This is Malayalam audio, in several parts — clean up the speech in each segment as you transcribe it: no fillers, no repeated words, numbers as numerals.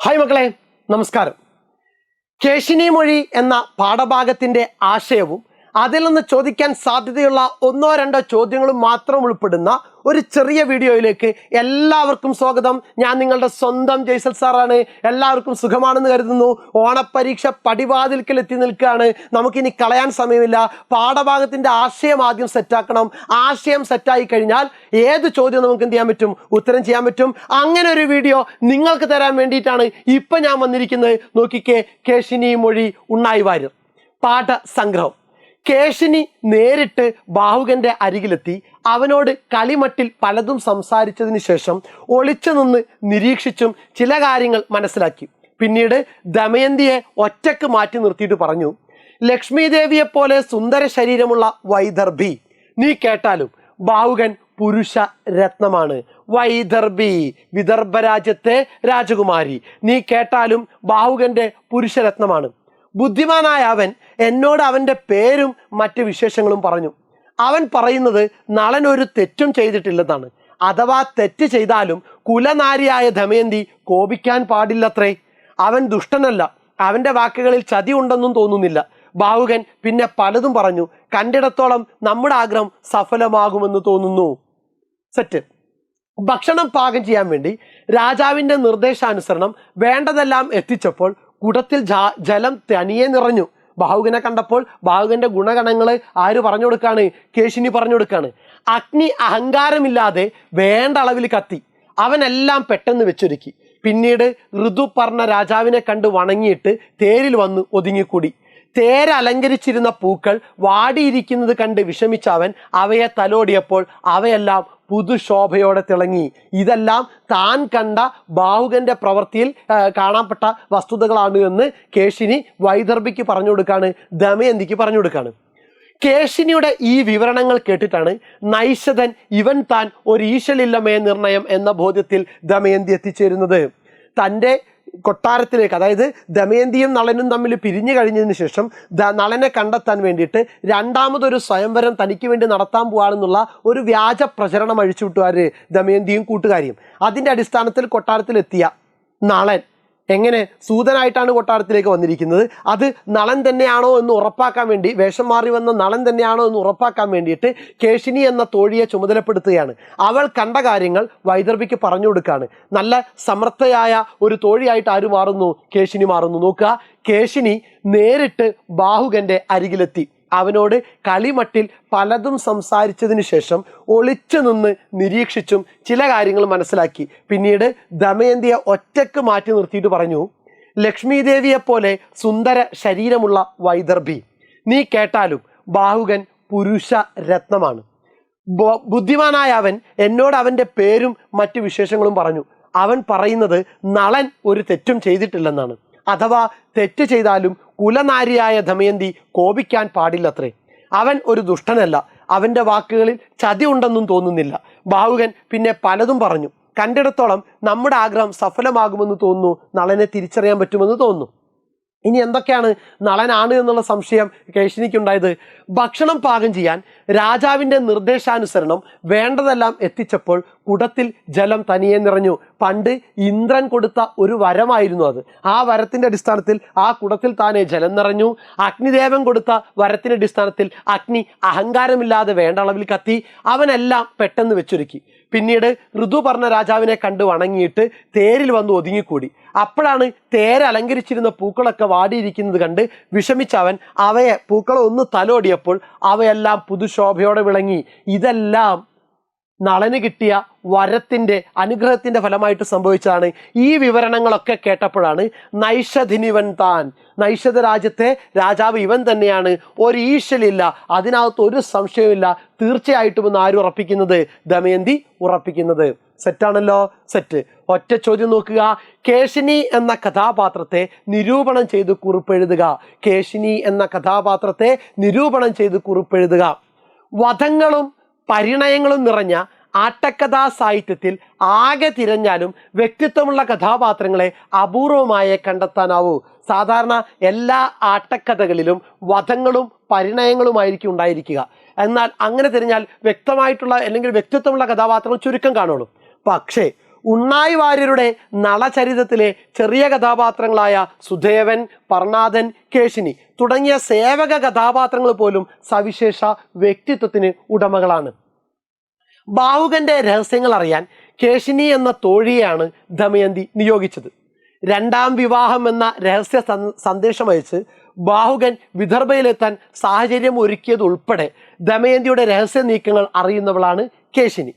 ഹായ് മക്കളെ, നമസ്കാരം. കേശിനി മൊഴി എന്ന പാഠഭാഗത്തിൻ്റെ ആശയവും അതിൽ നിന്ന് ചോദിക്കാൻ സാധ്യതയുള്ള ഒന്നോ രണ്ടോ ചോദ്യങ്ങളും മാത്രം ഉൾപ്പെടുന്ന ഒരു ചെറിയ വീഡിയോയിലേക്ക് എല്ലാവർക്കും സ്വാഗതം. ഞാൻ നിങ്ങളുടെ സ്വന്തം ജയ്സൽ സാറാണ്. എല്ലാവർക്കും സുഖമാണെന്ന് കരുതുന്നു. ഓണപ്പരീക്ഷ പടിവാതിൽക്കൽ എത്തി നിൽക്കുകയാണ്. നമുക്കിനി കളയാൻ സമയമില്ല. പാഠഭാഗത്തിൻ്റെ ആശയം ആദ്യം സെറ്റാക്കണം. ആശയം സെറ്റായി കഴിഞ്ഞാൽ ഏത് ചോദ്യം നമുക്ക് എന്ത് ചെയ്യാൻ പറ്റും, ഉത്തരം ചെയ്യാൻ പറ്റും. അങ്ങനെ ഒരു വീഡിയോ നിങ്ങൾക്ക് തരാൻ വേണ്ടിയിട്ടാണ് ഇപ്പം ഞാൻ വന്നിരിക്കുന്നത്. നോക്കിക്കേ, കേശിനി മൊഴി ഉണ്ണായി വാര്യർ പാഠസംഗ്രഹം. കേശിനി നേരിട്ട് ബാഹുകന്റെ അരികിലെത്തി അവനോട് കളിമട്ടിൽ പലതും സംസാരിച്ചതിന് ശേഷം ഒളിച്ചു നിന്ന് നിരീക്ഷിച്ചും ചില കാര്യങ്ങൾ മനസ്സിലാക്കി. പിന്നീട് ദമയന്തിയെ ഒറ്റക്ക് മാറ്റി നിർത്തിയിട്ട് പറഞ്ഞു, ലക്ഷ്മി ദേവിയെപ്പോലെ സുന്ദര ശരീരമുള്ള വൈദർഭി, നീ കേട്ടാലും ബാഹുകൻ പുരുഷ രത്നമാണ്. വൈദർഭി, വിദർഭ രാജ്യത്തെ രാജകുമാരി, നീ കേട്ടാലും ബാഹുകന്റെ പുരുഷരത്നമാണ്. ബുദ്ധിമാനായ അവൻ എന്നോട് അവൻ്റെ പേരും മറ്റ് വിശേഷങ്ങളും പറഞ്ഞു. അവൻ പറയുന്നത് നളൻ ഒരു തെറ്റും ചെയ്തിട്ടില്ലെന്നാണ്. അഥവാ തെറ്റ് ചെയ്താലും കുലനാരിയായ ദമയന്തി കോപിക്കാൻ പാടില്ലത്രേ. അവൻ ദുഷ്ടനല്ല. അവൻ്റെ വാക്കുകളിൽ ചതി ഉണ്ടെന്നും തോന്നുന്നില്ല. ബാഹുകൻ പിന്നെ പലതും പറഞ്ഞു. കണ്ടിടത്തോളം നമ്മുടെ ആഗ്രഹം സഫലമാകുമെന്ന് തോന്നുന്നു. സെറ്റ്. ഭക്ഷണം പാകം ചെയ്യാൻ വേണ്ടി രാജാവിൻ്റെ നിർദ്ദേശാനുസരണം വേണ്ടതെല്ലാം എത്തിച്ചപ്പോൾ കുടത്തിൽ ജലം തനിയെ നിറഞ്ഞു. ബാഹുകനെ കണ്ടപ്പോൾ ബാഹുകന്റെ ഗുണഗണങ്ങൾ ആര് പറഞ്ഞു കൊടുക്കാണ്? കേശിനി പറഞ്ഞു കൊടുക്കാണ്. അഗ്നി അഹങ്കാരമില്ലാതെ വേണ്ട അളവിൽ കത്തി. അവനെല്ലാം പെട്ടെന്ന് വെച്ചൊരുക്കി. പിന്നീട് ഋതുപർണ രാജാവിനെ കണ്ട് വണങ്ങിയിട്ട് തേരിൽ വന്ന് ഒതുങ്ങിക്കൂടി. തേര് അലങ്കരിച്ചിരുന്ന പൂക്കൾ വാടിയിരിക്കുന്നത് കണ്ട് വിഷമിച്ച അവൻ അവയെ തലോടിയപ്പോൾ അവയെല്ലാം പുതുശോഭയോടെ തിളങ്ങി. ഇതെല്ലാം താൻ കണ്ട ബാഹുകന്റെ പ്രവൃത്തിയിൽ കാണപ്പെട്ട വസ്തുതകളാണ് എന്ന് കേശിനി വൈദർഭിക്ക് പറഞ്ഞു കൊടുക്കാണ്, ദമയന്തിക്ക് പറഞ്ഞു കൊടുക്കാണ്. കേശിനിയുടെ ഈ വിവരണങ്ങൾ കേട്ടിട്ടാണ് നൈഷധൻ ഇവൻ താൻ ഒരു ഈശലില്ലമേ നിർണയം എന്ന ബോധ്യത്തിൽ ദമയന്തി എത്തിച്ചേരുന്നത്. തൻ്റെ കൊട്ടാരത്തിലേക്ക്, അതായത് ദമയന്തിയും നളനും തമ്മിൽ പിരിഞ്ഞു കഴിഞ്ഞതിന് ശേഷം നളനെ കണ്ടെത്താൻ വേണ്ടിയിട്ട് രണ്ടാമതൊരു സ്വയംവരം തനിക്ക് വേണ്ടി നടത്താൻ പോവാണെന്നുള്ള ഒരു വ്യാജ പ്രചരണം അഴിച്ചുവിട്ടുകാര് ദമയന്തിയും കൂട്ടുകാരിയും. അതിൻ്റെ അടിസ്ഥാനത്തിൽ കൊട്ടാരത്തിലെത്തിയ നളൻ എങ്ങനെ സൂതനായിട്ടാണ് കൊട്ടാരത്തിലേക്ക് വന്നിരിക്കുന്നത്. അത് നളൻ തന്നെയാണോ എന്ന് ഉറപ്പാക്കാൻ വേണ്ടി, വേഷം മാറി വന്ന നളൻ തന്നെയാണോ എന്ന് ഉറപ്പാക്കാൻ വേണ്ടിയിട്ട് കേശിനി എന്ന തോഴിയെ ചുമതലപ്പെടുത്തുകയാണ്. അവൾ കണ്ട കാര്യങ്ങൾ വൈദർഭിക്ക് പറഞ്ഞു കൊടുക്കുകയാണ്. നല്ല സമർത്ഥയായ ഒരു തോഴിയായിട്ട് ആര് മാറുന്നു? കേശിനി മാറുന്നു. നോക്കുക, കേശിനി നേരിട്ട് ബാഹുകന്റെ അരികിലെത്തി അവനോട് കളിമട്ടിൽ പലതും സംസാരിച്ചതിന് ശേഷം ഒളിച്ചു നിന്ന് നിരീക്ഷിച്ചും ചില കാര്യങ്ങൾ മനസ്സിലാക്കി. പിന്നീട് ദമയന്തിയെ ഒറ്റക്ക് മാറ്റി നിർത്തിയിട്ട് പറഞ്ഞു, ലക്ഷ്മി ദേവിയെപ്പോലെ സുന്ദര ശരീരമുള്ള വൈദർഭി, നീ കേട്ടാലും ബാഹുകൻ പുരുഷ രത്നമാണ്. ബുദ്ധിമാനായ അവൻ എന്നോട് അവൻ്റെ പേരും മറ്റു വിശേഷങ്ങളും പറഞ്ഞു. അവൻ പറയുന്നത് നളൻ ഒരു തെറ്റും ചെയ്തിട്ടില്ലെന്നാണ്. അഥവാ തെറ്റ് ചെയ്താലും കുലനാരിയായ ദമയന്തി കോപിക്കാൻ പാടില്ലത്രേ. അവൻ ഒരു ദുഷ്ടനല്ല. അവൻ്റെ വാക്കുകളിൽ ചതി ഉണ്ടെന്നും തോന്നുന്നില്ല. ബാഹുകൻ പിന്നെ പലതും പറഞ്ഞു. കണ്ടിടത്തോളം നമ്മുടെ ആഗ്രഹം സഫലമാകുമെന്ന് തോന്നുന്നു. നളനെ തിരിച്ചറിയാൻ പറ്റുമെന്ന് തോന്നുന്നു. ഇനി എന്തൊക്കെയാണ് നളനാണ് എന്നുള്ള സംശയം കേശിനിക്കുണ്ടായത്? ഭക്ഷണം പാകം ചെയ്യാൻ രാജാവിൻ്റെ നിർദ്ദേശാനുസരണം വേണ്ടതെല്ലാം എത്തിച്ചപ്പോൾ കുടത്തിൽ ജലം തനിയെ നിറഞ്ഞു. പണ്ട് ഇന്ദ്രൻ കൊടുത്ത ഒരു വരമായിരുന്നു അത്. ആ വരത്തിൻ്റെ അടിസ്ഥാനത്തിൽ ആ കുടത്തിൽ താനെ ജലം നിറഞ്ഞു. അഗ്നിദേവൻ കൊടുത്ത വരത്തിൻ്റെ അടിസ്ഥാനത്തിൽ അഗ്നി അഹങ്കാരമില്ലാതെ വേണ്ട അളവിൽ കത്തി. അവനെല്ലാം പെട്ടെന്ന് വെച്ചൊരുക്കി. പിന്നീട് ഋതുപർണ രാജാവിനെ കണ്ട് വണങ്ങിയിട്ട് തേരിൽ വന്ന് ഒതുങ്ങിക്കൂടി. അപ്പോഴാണ് തേര് അലങ്കരിച്ചിരുന്ന പൂക്കളൊക്കെ വാടിയിരിക്കുന്നത് കണ്ട് വിഷമിച്ച അവൻ അവയെ പൂക്കളെ ഒന്ന് തലോടിയപ്പോൾ അവയെല്ലാം പുതുശോഭയോടെ വിളങ്ങി. ഇതെല്ലാം നളന് കിട്ടിയ വരത്തിൻ്റെ അനുഗ്രഹത്തിൻ്റെ ഫലമായിട്ട് സംഭവിച്ചതാണ്. ഈ വിവരണങ്ങളൊക്കെ കേട്ടപ്പോഴാണ് നൈഷധിനിവൻ താൻ, നൈഷധ രാജ്യത്തെ രാജാവ് ഇവൻ തന്നെയാണ്, ഒരു ഈശലില്ല, അതിനകത്ത് ഒരു സംശയമില്ല, തീർച്ചയായിട്ടും എന്ന് ആര് ഉറപ്പിക്കുന്നത്? ദമയന്തി ഉറപ്പിക്കുന്നത്. സെറ്റാണല്ലോ, സെറ്റ്. ഒറ്റ ചോദ്യം നോക്കുക, കേശിനി എന്ന കഥാപാത്രത്തെ നിരൂപണം ചെയ്ത് കുറിപ്പെഴുതുക. കേശിനി എന്ന കഥാപാത്രത്തെ നിരൂപണം ചെയ്ത് കുറിപ്പെഴുതുക. വധങ്ങളും പരിണയങ്ങളും നിറഞ്ഞ ആട്ടക്കഥാ സാഹിത്യത്തിൽ ആകെ തിരഞ്ഞാലും വ്യക്തിത്വമുള്ള കഥാപാത്രങ്ങളെ അപൂർവമായേ കണ്ടെത്താനാവൂ. സാധാരണ എല്ലാ ആട്ടക്കഥകളിലും വധങ്ങളും പരിണയങ്ങളുമായിരിക്കും ഉണ്ടായിരിക്കുക. എന്നാൽ അങ്ങനെ തിരഞ്ഞാൽ വ്യക്തമായിട്ടുള്ള അല്ലെങ്കിൽ വ്യക്തിത്വമുള്ള കഥാപാത്രങ്ങൾ ചുരുക്കം കാണുള്ളൂ. പക്ഷേ ഉണ്ണായി വാര്യരുടെ നളചരിതത്തിലെ ചെറിയ കഥാപാത്രങ്ങളായ സുദേവൻ, പർണാദൻ, കേശിനി തുടങ്ങിയ സേവക കഥാപാത്രങ്ങൾ പോലും സവിശേഷ വ്യക്തിത്വത്തിന് ഉടമകളാണ്. ബാഹുകന്റെ രഹസ്യങ്ങൾ അറിയാൻ കേശിനി എന്ന തോഴിയെയാണ് ദമയന്തി നിയോഗിച്ചത്. രണ്ടാം വിവാഹം എന്ന രഹസ്യ സന്ദേശമയച്ച് ബാഹുകൻ വിദർഭയിലെത്താൻ സാഹചര്യം ഒരുക്കിയതുൾപ്പെടെ ദമയന്തിയുടെ രഹസ്യ നീക്കങ്ങൾ അറിയുന്നവളാണ് കേശിനി.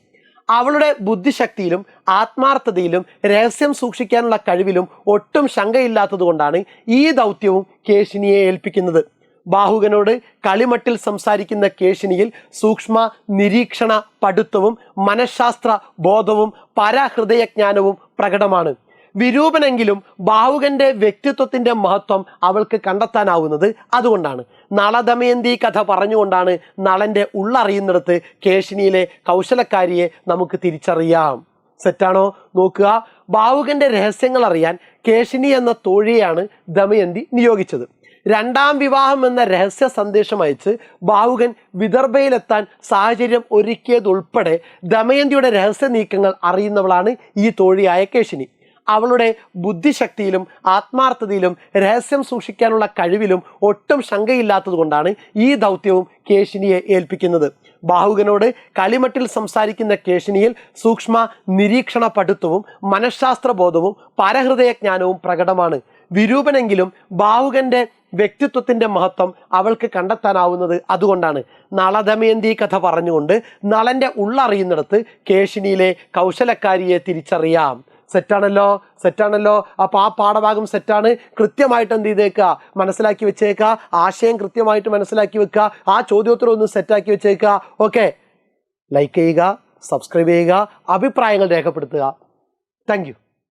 അവളുടെ ബുദ്ധിശക്തിയിലും ആത്മാർത്ഥതയിലും രഹസ്യം സൂക്ഷിക്കാനുള്ള കഴിവിലും ഒട്ടും ശങ്കയില്ലാത്തതുകൊണ്ടാണ് ഈ ദൗത്യവും കേശിനിയെ ഏൽപ്പിക്കുന്നത്. ബാഹുകനോട് കളിമട്ടിൽ സംസാരിക്കുന്ന കേശിനിയിൽ സൂക്ഷ്മ നിരീക്ഷണ പടുത്തവും മനഃശാസ്ത്ര ബോധവും പരഹൃദയജ്ഞാനവും പ്രകടമാണ്. വിരൂപനെങ്കിലും ബാഹുകന്റെ വ്യക്തിത്വത്തിന്റെ മഹത്വം അവൾക്ക് കണ്ടെത്താനാവുന്നത് അതുകൊണ്ടാണ്. നളദമയന്തി കഥ പറഞ്ഞുകൊണ്ടാണ് നളന്റെ ഉള്ളറിയുന്നിടത്ത് കേശിനിയിലെ കൗശലക്കാരിയെ നമുക്ക് തിരിച്ചറിയാം. സെറ്റാണോ? നോക്കുക, ബാഹുകന്റെ രഹസ്യങ്ങൾ അറിയാൻ കേശിനി എന്ന തോഴിയെയാണ് ദമയന്തി നിയോഗിച്ചത്. രണ്ടാം വിവാഹം എന്ന രഹസ്യ സന്ദേശം അയച്ച് ബാഹുകൻ വിദർഭയിലെത്താൻ സാഹചര്യം ഒരുക്കിയതുൾപ്പെടെ ദമയന്തിയുടെ രഹസ്യ നീക്കങ്ങൾ അറിയുന്നവളാണ് ഈ തോഴിയായ കേശിനി. അവളുടെ ബുദ്ധിശക്തിയിലും ആത്മാർത്ഥതയിലും രഹസ്യം സൂക്ഷിക്കാനുള്ള കഴിവിലും ഒട്ടും ശങ്കയില്ലാത്തത് കൊണ്ടാണ് ഈ ദൗത്യവും കേശിനിയെ ഏൽപ്പിക്കുന്നത്. ബാഹുകനോട് കളിമട്ടിൽ സംസാരിക്കുന്ന കേശിനിയിൽ സൂക്ഷ്മ നിരീക്ഷണ പടുത്തവും മനഃശാസ്ത്ര ബോധവും പരഹൃദയജ്ഞാനവും പ്രകടമാണ്. വിരൂപനെങ്കിലും ബാഹുകന്റെ വ്യക്തിത്വത്തിന്റെ മഹത്വം അവൾക്ക് കണ്ടെത്താനാവുന്നത് അതുകൊണ്ടാണ്. നളദമയന്തി കഥ പറഞ്ഞുകൊണ്ട് നളന്റെ ഉള്ളറിയുന്നിടത്ത് കേശിനിയിലെ കൗശലക്കാരിയെ തിരിച്ചറിയാം. സെറ്റാണല്ലോ. അപ്പോൾ ആ പാഠഭാഗം സെറ്റാണ്. കൃത്യമായിട്ട് എന്ത് ചെയ്തേക്കുക, മനസ്സിലാക്കി വെച്ചേക്കുക. ആശയം കൃത്യമായിട്ട് മനസ്സിലാക്കി വെക്കുക. ആ ചോദ്യോത്തരം ഒന്ന് സെറ്റാക്കി വെച്ചേക്കുക. ഓക്കെ, ലൈക്ക് ചെയ്യുക, സബ്സ്ക്രൈബ് ചെയ്യുക, അഭിപ്രായങ്ങൾ രേഖപ്പെടുത്തുക. Thank you.